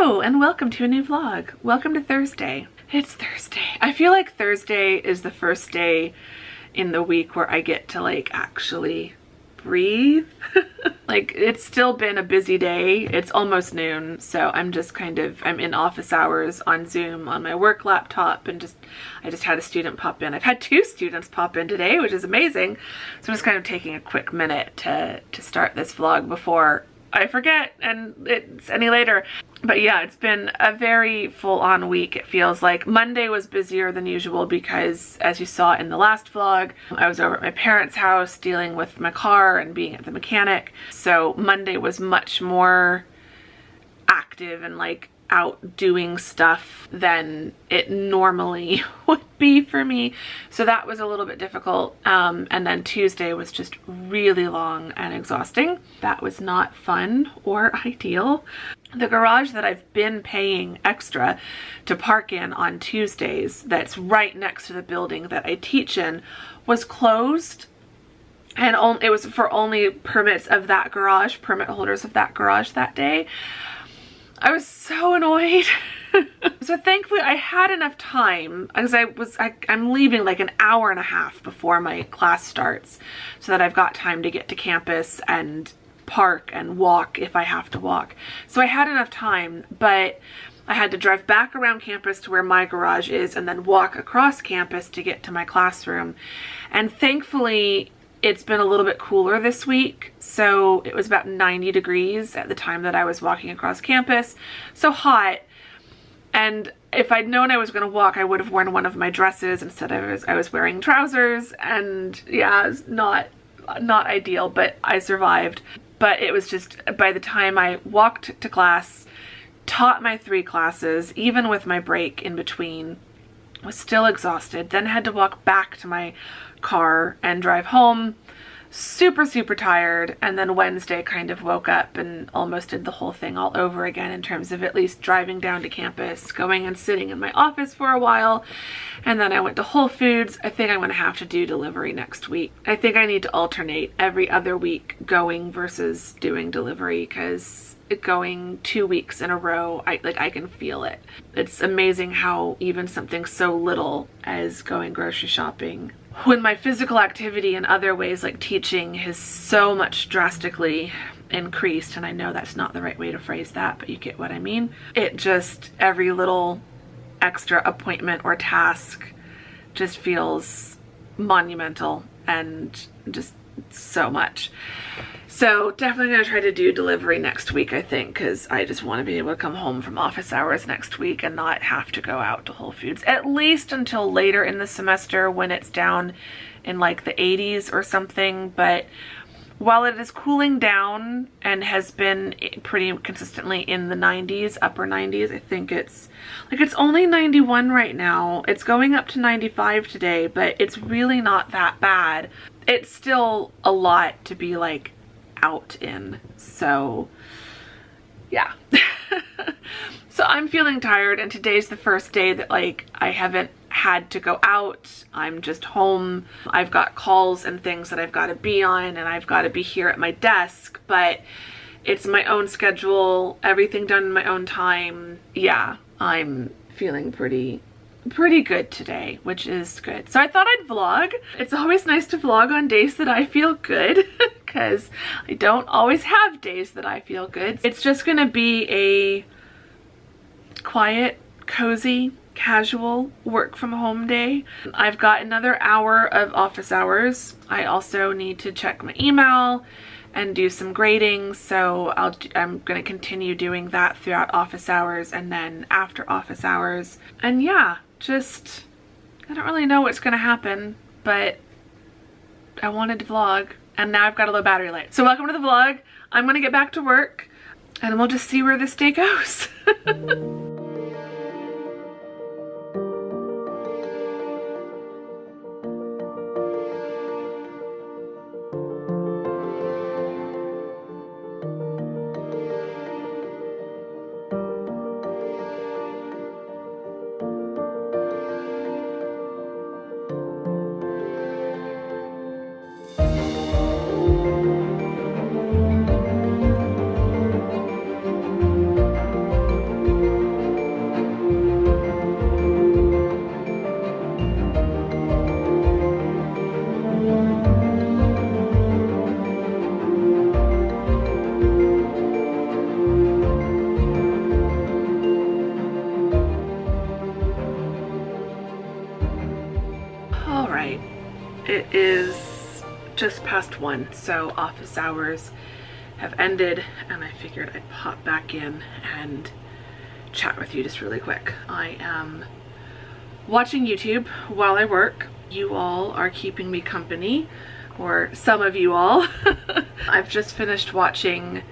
Hello and welcome to a new vlog. Welcome to Thursday. It's Thursday. I feel like Thursday is the first day in the week where I get to actually breathe. It's still been a busy day. It's almost noon, so I'm in office hours on Zoom on my work laptop, and I just had a student pop in. I've had 2 students pop in today, which is amazing. So I'm just kind of taking a quick minute to start this vlog before I forget and it's any later. But yeah, it's been a very full-on week. It feels like Monday was busier than usual because, as you saw in the last vlog, I was over at my parents' house dealing with my car and being at the mechanic. So Monday was much more active and out doing stuff than it normally would be for me. So that was a little bit difficult. And then Tuesday was just really long and exhausting. That was not fun or ideal. The garage that I've been paying extra to park in on Tuesdays, that's right next to the building that I teach in, was closed. And it was for only permits of that garage, permit holders of that garage that day. I was so annoyed. So thankfully I had enough time, because I'm leaving an hour and a half before my class starts, so that I've got time to get to campus and park and walk if I have to walk. So I had enough time, but I had to drive back around campus to where my garage is and then walk across campus to get to my classroom. And thankfully it's been a little bit cooler this week, so it was about 90 degrees at the time that I was walking across campus. So hot. And if I'd known I was going to walk, I would have worn one of my dresses instead. I was wearing trousers, and yeah, it's not ideal, but I survived. But it was just, by the time I walked to class, taught my 3 classes, even with my break in between, was still exhausted, then had to walk back to my car and drive home, super tired. And then Wednesday kind of woke up and almost did the whole thing all over again, in terms of at least driving down to campus, going and sitting in my office for a while, and then I went to Whole Foods. I think I'm going to have to do delivery next week. I think I need to alternate every other week going versus doing delivery, because going 2 weeks in a row, I can feel it. It's amazing how even something so little as going grocery shopping, when my physical activity in other ways like teaching has so much drastically increased, and I know that's not the right way to phrase that, but you get what I mean. It just, every little extra appointment or task just feels monumental and just so much. So definitely gonna try to do delivery next week, I think, because I just want to be able to come home from office hours next week and not have to go out to Whole Foods, at least until later in the semester when it's down in the 80s or something. But while it is cooling down and has been pretty consistently in the 90s, upper 90s, I think it's only 91 right now. It's going up to 95 today, but it's really not that bad. It's still a lot to be out in, so yeah. So I'm feeling tired, and today's the first day that I haven't had to go out. I'm just home. I've got calls and things that I've got to be on, and I've got to be here at my desk, but it's my own schedule, everything done in my own time. Yeah, I'm feeling pretty good today, which is good. So I thought I'd vlog. It's always nice to vlog on days that I feel good, because I don't always have days that I feel good. It's just gonna be a quiet, cozy, casual work from home day. I've got another hour of office hours. I also need to check my email and do some grading, so I'm gonna continue doing that throughout office hours and then after office hours. And yeah, just, I don't really know what's gonna happen, but I wanted to vlog, and now I've got a low battery life. So welcome to the vlog. I'm gonna get back to work, and we'll just see where this day goes. It is just past 1, so office hours have ended, and I figured I'd pop back in and chat with you just really quick. I am watching YouTube while I work. You all are keeping me company, or some of you all. I've just finished watching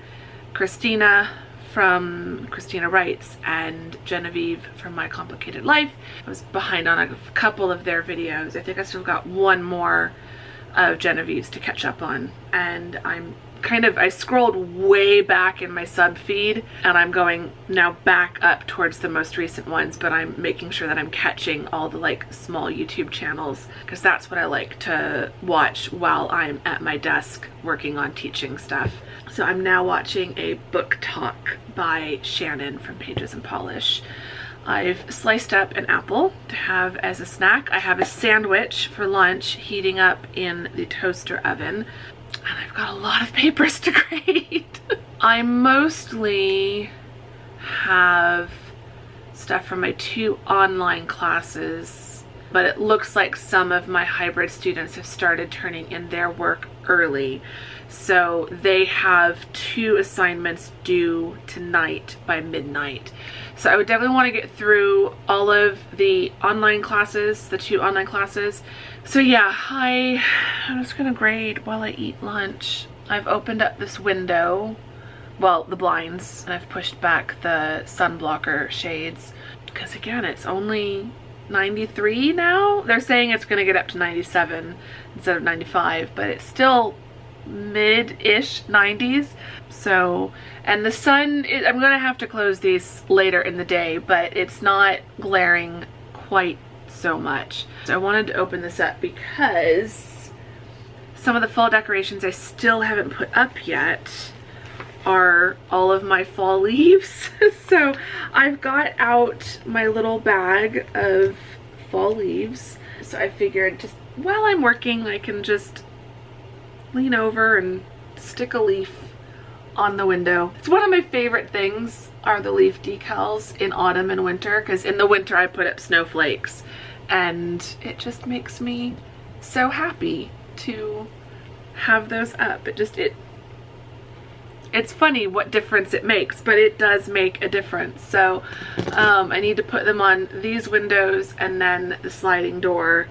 Christina from Christina Writes and Genevieve from My Complicated Life. I was behind on a couple of their videos. I think I still got one more of Genevieve's to catch up on, and I scrolled way back in my sub feed, and I'm going now back up towards the most recent ones, but I'm making sure that I'm catching all the like small YouTube channels, because that's what I like to watch while I'm at my desk working on teaching stuff. So I'm now watching a book talk by Shannon from Pages and Polish. I've sliced up an apple to have as a snack. I have a sandwich for lunch heating up in the toaster oven. And I've got a lot of papers to grade. I mostly have stuff from my 2 online classes, but it looks like some of my hybrid students have started turning in their work early. So they have 2 assignments due tonight by midnight. So I would definitely want to get through all of the online classes, the 2 online classes. So yeah, I'm just gonna grade while I eat lunch. I've opened up this window, well, the blinds, and I've pushed back the sun blocker shades, because again, it's only 93 now. They're saying it's gonna get up to 97 instead of 95, but it's still mid-ish 90s. So, and the sun, I'm gonna have to close these later in the day, but it's not glaring quite so much. So I wanted to open this up because some of the fall decorations I still haven't put up yet are all of my fall leaves. So I've got out my little bag of fall leaves. So I figured just while I'm working, I can just lean over and stick a leaf on the window. It's one of my favorite things are the leaf decals in autumn and winter, because in the winter I put up snowflakes, and it just makes me so happy to have those up. It's funny what difference it makes, but it does make a difference. So I need to put them on these windows and then the sliding door.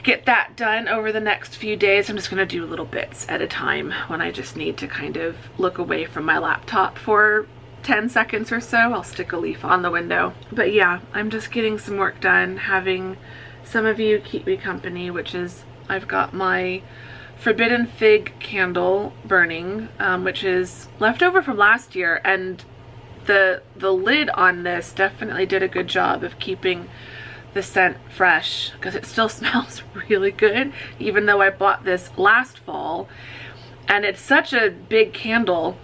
Get that done over the next few days. I'm just gonna do little bits at a time when I just need to kind of look away from my laptop for 10 seconds or so. I'll stick a leaf on the window. But yeah, I'm just getting some work done, having some of you keep me company, which is I've got my Forbidden Fig candle burning, which is left over from last year, and the lid on this definitely did a good job of keeping the scent fresh, because it still smells really good even though I bought this last fall, and it's such a big candle.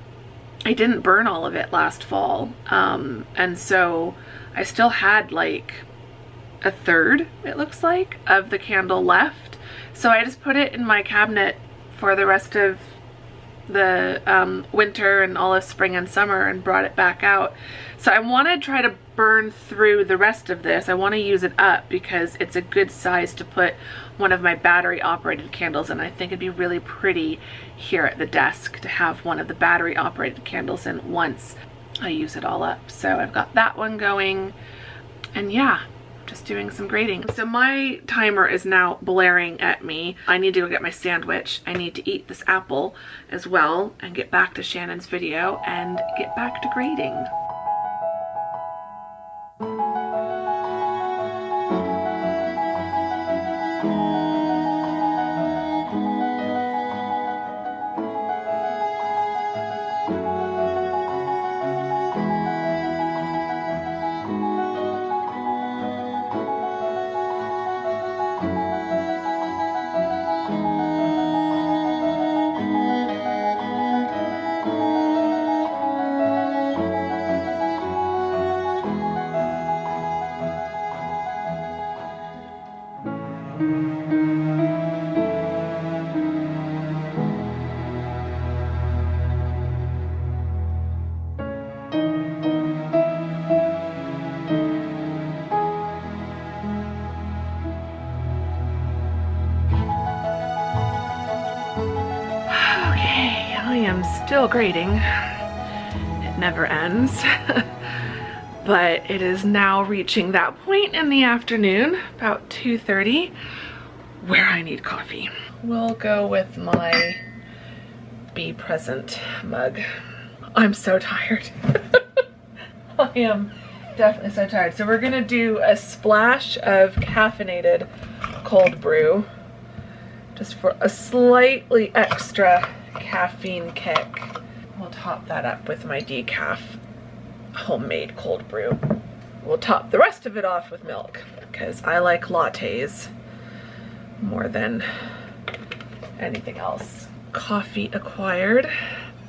I didn't burn all of it last fall, and so I still had like a third, it looks like, of the candle left. So I just put it in my cabinet for the rest of the winter and all of spring and summer, and brought it back out. So I want to try to burn through the rest of this. I want to use it up because it's a good size to put one of my battery operated candles in. I think it'd be really pretty here at the desk to have one of the battery operated candles in once I use it all up. So I've got that one going, and yeah, just doing some grading. So my timer is now blaring at me. I need to go get my sandwich. I need to eat this apple as well and get back to Shannon's video and get back to grading. still grading. It never ends. But it is now reaching that point in the afternoon, about 2:30, where I need coffee. We'll go with my Be Present mug. I'm so tired. I am definitely so tired. So we're gonna do a splash of caffeinated cold brew, just for a slightly extra caffeine kick. We'll top that up with my decaf homemade cold brew. We'll top the rest of it off with milk, because I like lattes more than anything else. Coffee acquired.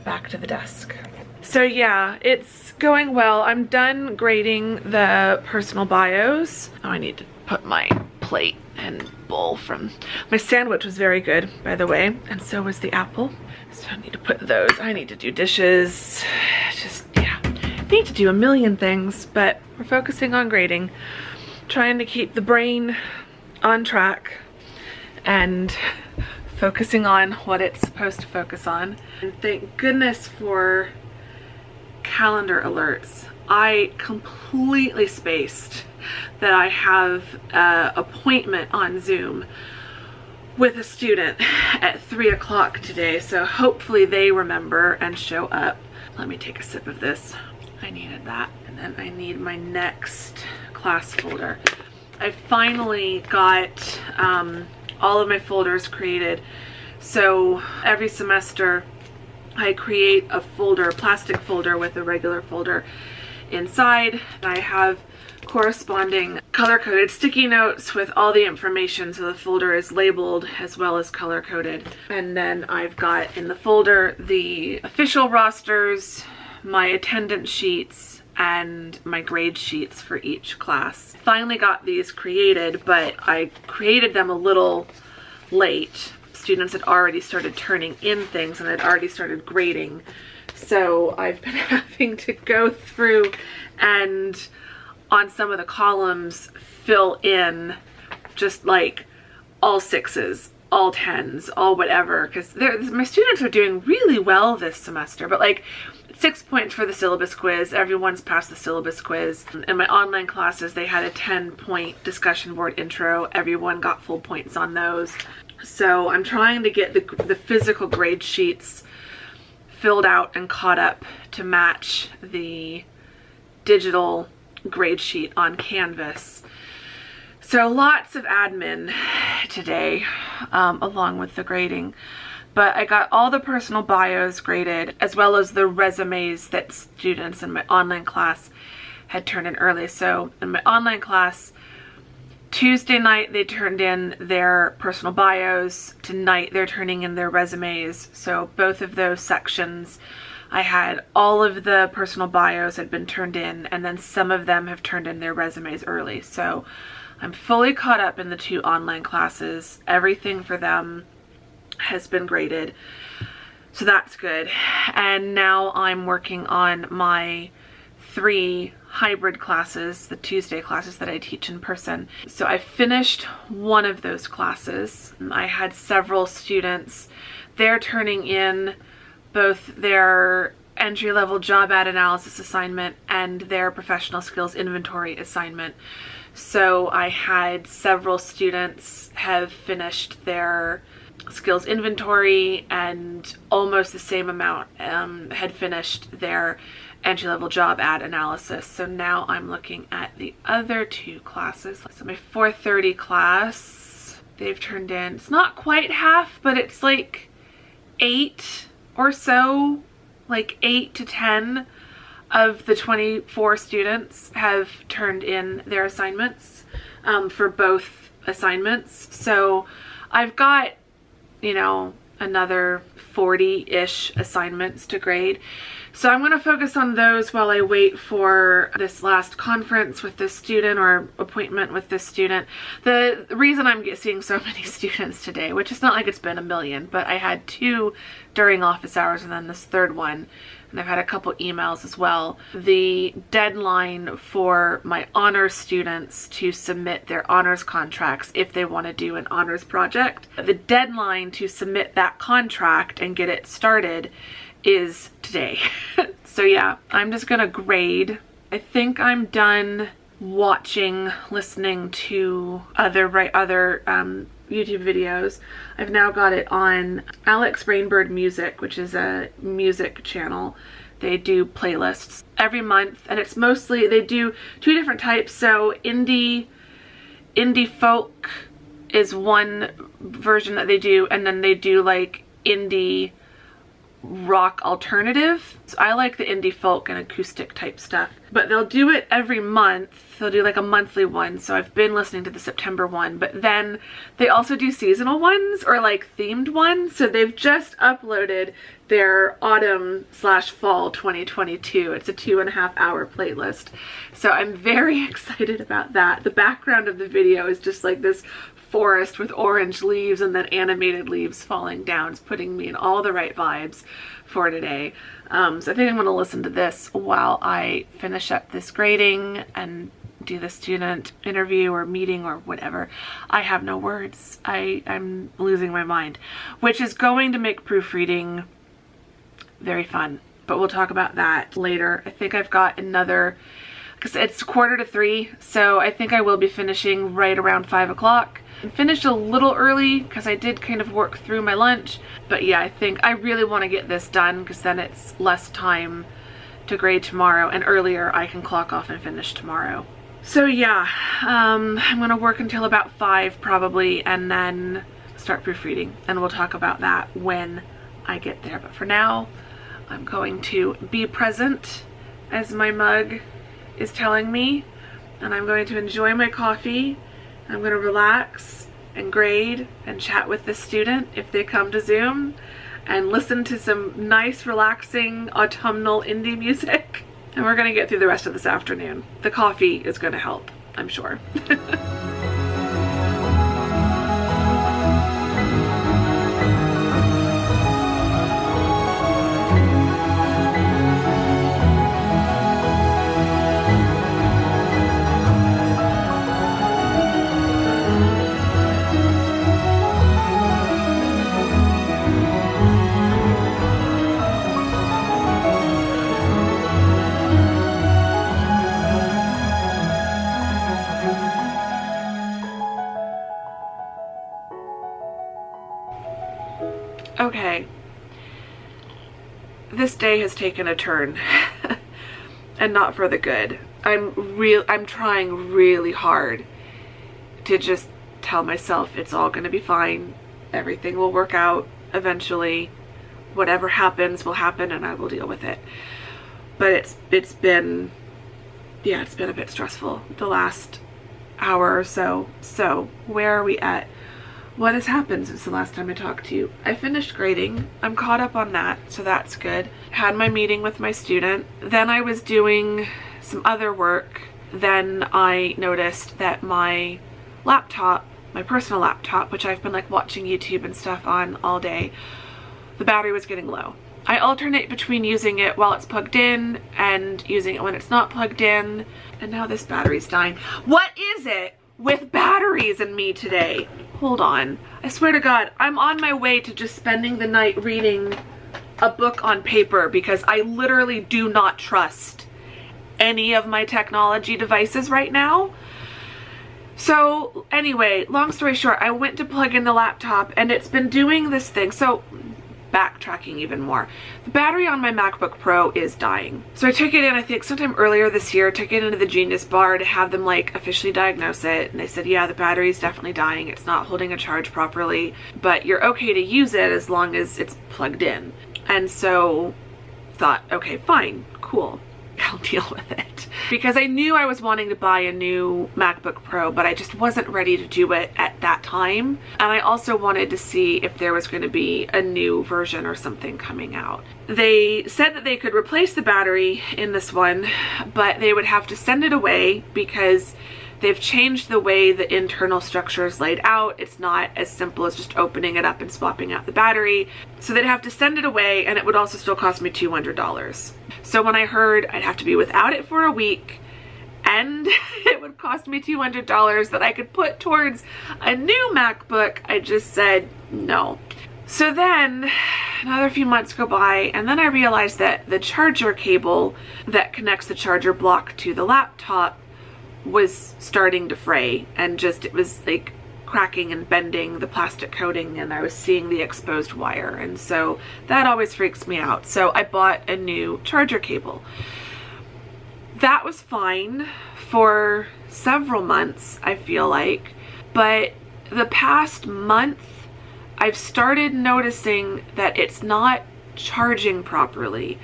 Back to the desk. So yeah, it's going well. I'm done grading the personal bios. Oh, I need to put my plate and bowl from my sandwich was very good, by the way, and so was the apple. So I need to put those. I need to do dishes. Just, yeah, I need to do a million things, but we're focusing on grading, trying to keep the brain on track and focusing on what it's supposed to focus on. And thank goodness for calendar alerts. I completely spaced that I have an appointment on Zoom with a student at 3 o'clock today, so hopefully they remember and show up. Let me take a sip of this. I needed that. And then I need my next class folder. I finally got all of my folders created. So every semester I create a folder, a plastic folder with a regular folder inside. I have corresponding color-coded sticky notes with all the information, so the folder is labeled as well as color-coded. And then I've got in the folder the official rosters, my attendance sheets, and my grade sheets for each class. Finally got these created, but I created them a little late. Students had already started turning in things and had already started grading. So I've been having to go through and on some of the columns fill in just like all 6s, all 10s, all whatever, because my students are doing really well this semester, but like 6 points for the syllabus quiz. Everyone's passed the syllabus quiz. In my online classes, they had a 10-point discussion board intro. Everyone got full points on those. So I'm trying to get the physical grade sheets filled out and caught up to match the digital grade sheet on Canvas. So lots of admin today, along with the grading. But I got all the personal bios graded, as well as the resumes that students in my online class had turned in early. So in my online class, Tuesday night they turned in their personal bios. Tonight they're turning in their resumes. So both of those sections, I had all of the personal bios had been turned in, and then some of them have turned in their resumes early. So I'm fully caught up in the 2 online classes. Everything for them has been graded, so that's good. And now I'm working on my 3 hybrid classes, the Tuesday classes that I teach in person. So I finished one of those classes. I had several students. They're turning in both their entry-level job ad analysis assignment and their professional skills inventory assignment. So I had several students have finished their skills inventory, and almost the same amount had finished their entry-level job ad analysis. So now I'm looking at the other 2 classes. So my 4:30 class, they've turned in, it's not quite half, but it's like 8 or so, like 8 to 10 of the 24 students have turned in their assignments for both assignments. So I've got, you know, another 40-ish assignments to grade. So I'm going to focus on those while I wait for this last conference with this student or appointment with this student. The reason I'm seeing so many students today, which is not like it's been a million, but I had 2 during office hours and then this 3rd one, and I've had a couple emails as well. The deadline for my honors students to submit their honors contracts if they want to do an honors project, the deadline to submit that contract and get it started is today. So yeah, I'm just gonna grade. I think I'm done watching, listening to other YouTube videos. I've now got it on Alex Rainbird Music, which is a music channel. They do playlists every month, and it's mostly, they do 2 different types. So indie folk is one version that they do, and then they do like indie rock alternative. So I like the indie folk and acoustic type stuff, but they'll do it every month. They'll do like a monthly one. So I've been listening to the September one, but then they also do seasonal ones or like themed ones. So they've just uploaded their autumn/fall 2022. It's a 2.5-hour playlist. So I'm very excited about that. The background of the video is just like this forest with orange leaves and then animated leaves falling down. It's putting me in all the right vibes for today. So I think I'm going to listen to this while I finish up this grading and do the student interview or meeting or whatever. I have no words. I'm losing my mind, which is going to make proofreading very fun, but we'll talk about that later. I think I've got another, because it's 2:45, so I think I will be finishing right around 5 o'clock. I finished a little early because I did kind of work through my lunch, but yeah, I think I really want to get this done because then it's less time to grade tomorrow, and earlier I can clock off and finish tomorrow. So yeah, I'm gonna work until about 5 probably, and then start proofreading, and we'll talk about that when I get there. But for now, I'm going to be present as my mug is telling me, and I'm going to enjoy my coffee. I'm going to relax and grade and chat with the student if they come to Zoom, and listen to some nice relaxing autumnal indie music. And we're going to get through the rest of this afternoon. The coffee is going to help, I'm sure. Okay, this day has taken a turn and not for the good. I'm trying really hard to just tell myself it's all gonna be fine. Everything will work out eventually. Whatever happens will happen and I will deal with it. But it's been a bit stressful the last hour or so. So where are we at? What has happened since the last time I talked to you? I finished grading. I'm caught up on that, so that's good. Had my meeting with my student. Then I was doing some other work. Then I noticed that my laptop, my personal laptop, which I've been like watching YouTube and stuff on all day, the battery was getting low. I alternate between using it while it's plugged in and using it when it's not plugged in. And now this battery's dying. What is it with batteries and me today? Hold on. I swear to God, I'm on my way to just spending the night reading a book on paper because I literally do not trust any of my technology devices right now. So anyway, long story short, I went to plug in the laptop and it's been doing this thing. So backtracking even more, the battery on my MacBook Pro is dying. So I took it in, I think sometime earlier this year, took it into the Genius Bar to have them like officially diagnose it, and they said, yeah, the battery is definitely dying. It's not holding a charge properly, but you're okay to use it as long as it's plugged in. And so thought, okay, fine, cool, I'll deal with it. Because I knew I was wanting to buy a new MacBook Pro, but I just wasn't ready to do it at that time. And I also wanted to see if there was going to be a new version or something coming out. They said that they could replace the battery in this one, but they would have to send it away because they've changed the way the internal structure is laid out. It's not as simple as just opening it up and swapping out the battery. So they'd have to send it away, and it would also still cost me $200. So when I heard I'd have to be without it for a week and it would cost me $200 that I could put towards a new MacBook, I just said no. So then another few months go by, and then I realized that the charger cable that connects the charger block to the laptop was starting to fray, and just, it was like cracking and bending the plastic coating, and I was seeing the exposed wire, and so that always freaks me out. So I bought a new charger cable. That was fine for several months, I feel like, but the past month I've started noticing that it's not charging properly,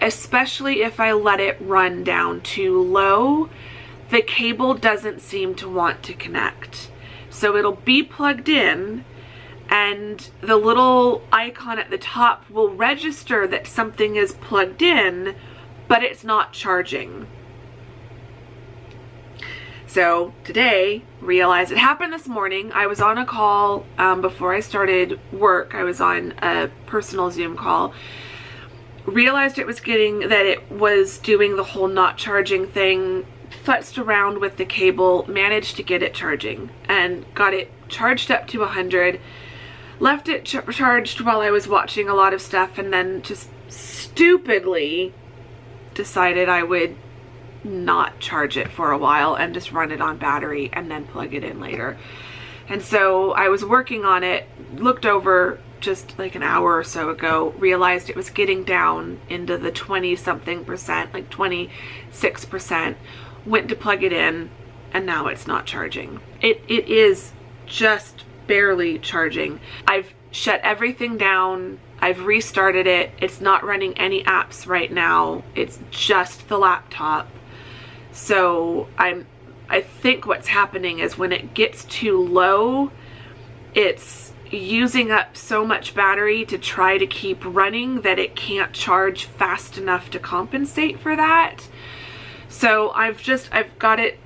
especially if I let it run down too low. The cable doesn't seem to want to connect. So it'll be plugged in, and the little icon at the top will register that something is plugged in, but it's not charging. So today, realized it happened this morning. I was on a call before I started work. I was on a personal Zoom call. Realized it was that it was doing the whole not charging thing. Futzed around with the cable, managed to get it charging, and got it charged up to 100. Left it charged while I was watching a lot of stuff, and then just stupidly decided I would not charge it for a while and just run it on battery and then plug it in later. And so I was working on it, looked over just like an hour or so ago, realized it was getting down into the 20 something percent, like 26%, went to plug it in, and now it's not charging. It is just barely charging. I've shut everything down. I've restarted it. It's not running any apps right now. It's just the laptop. So I think what's happening is when it gets too low, it's using up so much battery to try to keep running that it can't charge fast enough to compensate for that. So I've got it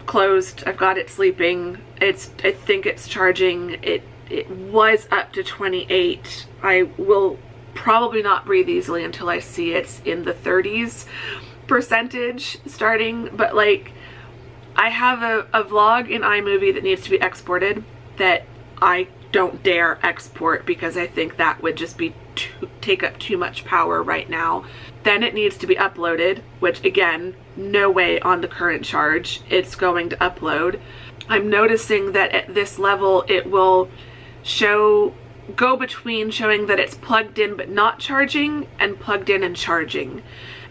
closed. I've got it sleeping. I think it's charging. It was up to 28. I will probably not breathe easily until I see it's in the 30s percentage starting, but like, I have a vlog in iMovie that needs to be exported that I don't dare export because I think that would just be take up too much power right now. Then it needs to be uploaded, which again, no way on the current charge it's going to upload. I'm noticing that at this level it will go between showing that it's plugged in but not charging and plugged in and charging.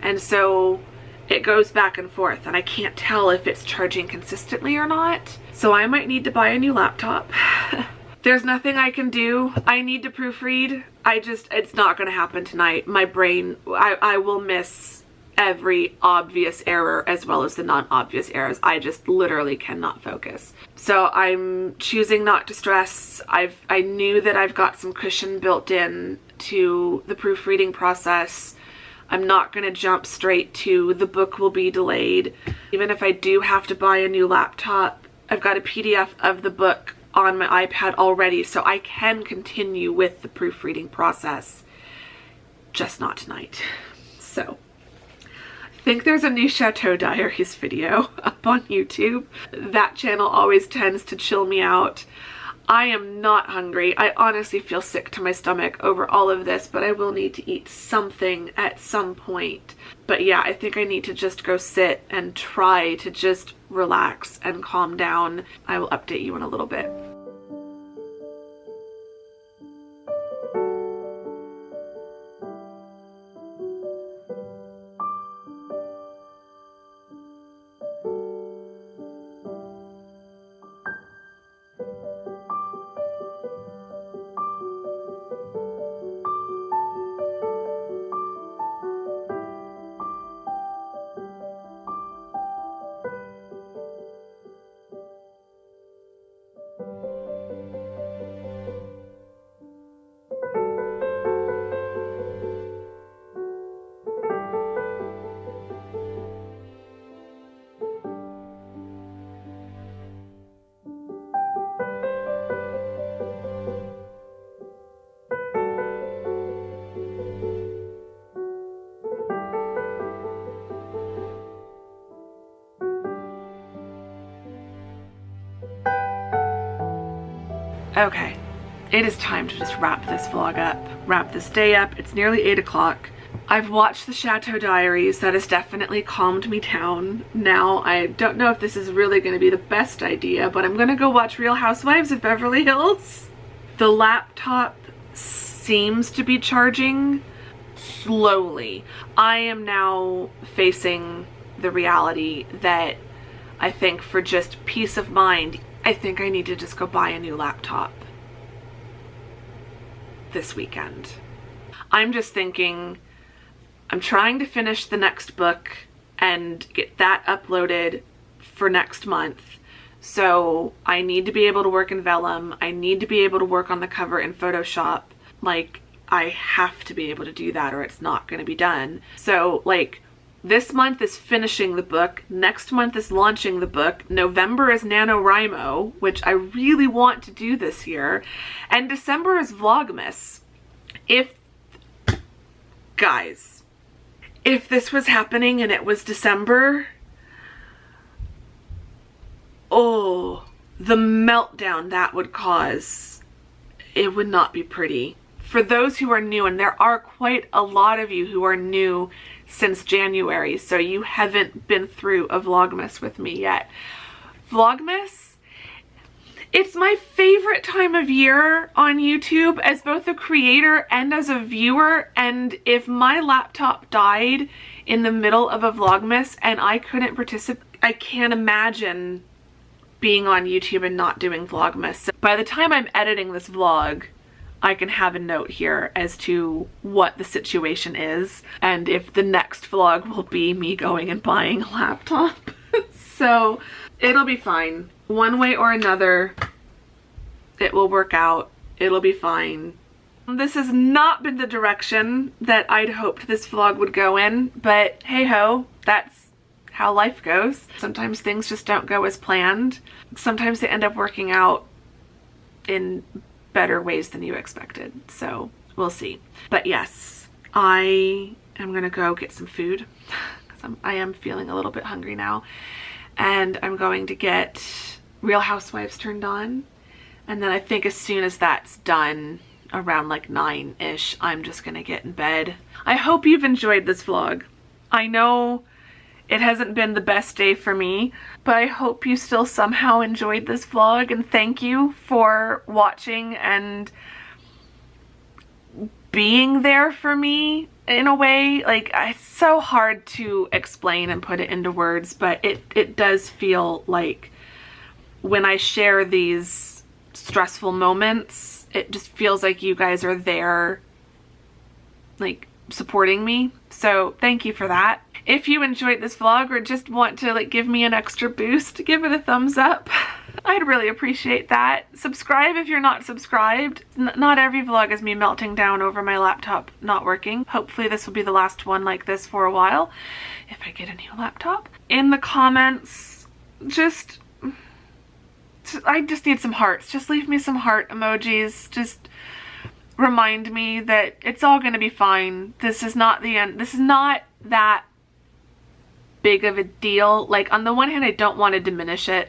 And so it goes back and forth, and I can't tell if it's charging consistently or not. So I might need to buy a new laptop. There's nothing I can do. I need to proofread. It's not gonna happen tonight. My brain, I will miss every obvious error as well as the non-obvious errors. I just literally cannot focus. So I'm choosing not to stress. I knew that I've got some cushion built in to the proofreading process. I'm not going to jump straight to the book will be delayed. Even if I do have to buy a new laptop, I've got a PDF of the book on my iPad already, so I can continue with the proofreading process, just not tonight. So I think there's a new Chateau Diaries video up on YouTube. That channel always tends to chill me out. I am not hungry. I honestly feel sick to my stomach over all of this, but I will need to eat something at some point. But yeah, I think I need to just go sit and try to just relax and calm down. I will update you in a little bit. Okay, it is time to just wrap this vlog up, wrap this day up. It's nearly 8 o'clock. I've watched the Chateau Diaries. That has definitely calmed me down. Now, I don't know if this is really going to be the best idea, but I'm going to go watch Real Housewives of Beverly Hills. The laptop seems to be charging slowly. I am now facing the reality that I think for just peace of mind, I think I need to just go buy a new laptop this weekend. I'm just thinking, I'm trying to finish the next book and get that uploaded for next month. So I need to be able to work in Vellum. I need to be able to work on the cover in Photoshop. Like, I have to be able to do that or it's not going to be done. So like, this month is finishing the book. Next month is launching the book. November is NaNoWriMo, which I really want to do this year. And December is Vlogmas. Guys, if this was happening and it was December, oh, the meltdown that would cause, it would not be pretty. For those who are new, and there are quite a lot of you who are new since January, so you haven't been through a Vlogmas with me yet. Vlogmas, it's my favorite time of year on YouTube as both a creator and as a viewer, and if my laptop died in the middle of a Vlogmas and I couldn't participate, I can't imagine being on YouTube and not doing Vlogmas. So by the time I'm editing this vlog, I can have a note here as to what the situation is and if the next vlog will be me going and buying a laptop. So it'll be fine. One way or another, it will work out. It'll be fine. This has not been the direction that I'd hoped this vlog would go in, but hey ho, that's how life goes. Sometimes things just don't go as planned. Sometimes they end up working out in better ways than you expected. So we'll see. But yes, I am gonna go get some food because I am feeling a little bit hungry now. And I'm going to get Real Housewives turned on. And then I think as soon as that's done, around like 9-ish, I'm just gonna get in bed. I hope you've enjoyed this vlog. I know it hasn't been the best day for me, but I hope you still somehow enjoyed this vlog, and thank you for watching and being there for me in a way. Like, it's so hard to explain and put it into words, but it does feel like when I share these stressful moments, it just feels like you guys are there, like, supporting me. So thank you for that. If you enjoyed this vlog or just want to like give me an extra boost, give it a thumbs up. I'd really appreciate that. Subscribe if you're not subscribed. Not every vlog is me melting down over my laptop not working. Hopefully this will be the last one like this for a while if I get a new laptop. In the comments, I just need some hearts. Just leave me some heart emojis. Just remind me that it's all gonna be fine. This is not the end. This is not that big of a deal. Like, on the one hand, I don't want to diminish it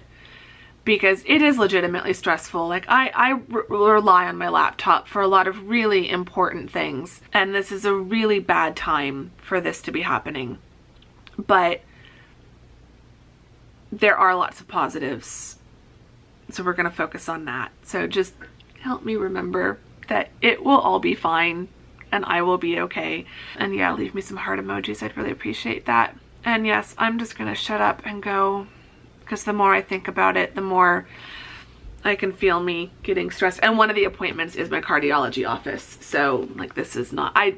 because it is legitimately stressful. Like, I rely on my laptop for a lot of really important things, and this is a really bad time for this to be happening. But there are lots of positives, so we're going to focus on that. So just help me remember that it will all be fine and I will be okay. And yeah, leave me some heart emojis. I'd really appreciate that. And yes, I'm just gonna shut up and go, because the more I think about it, the more I can feel me getting stressed. And one of the appointments is my cardiology office. So like, this is not, I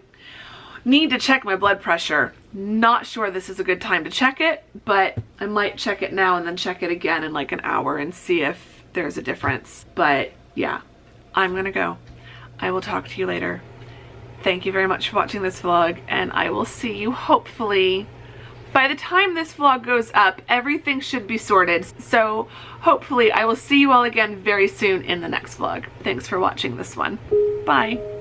need to check my blood pressure. Not sure this is a good time to check it, but I might check it now and then check it again in like an hour and see if there's a difference. But yeah, I'm gonna go. I will talk to you later. Thank you very much for watching this vlog, and I will see you hopefully. By the time this vlog goes up, everything should be sorted. So hopefully I will see you all again very soon in the next vlog. Thanks for watching this one. Bye.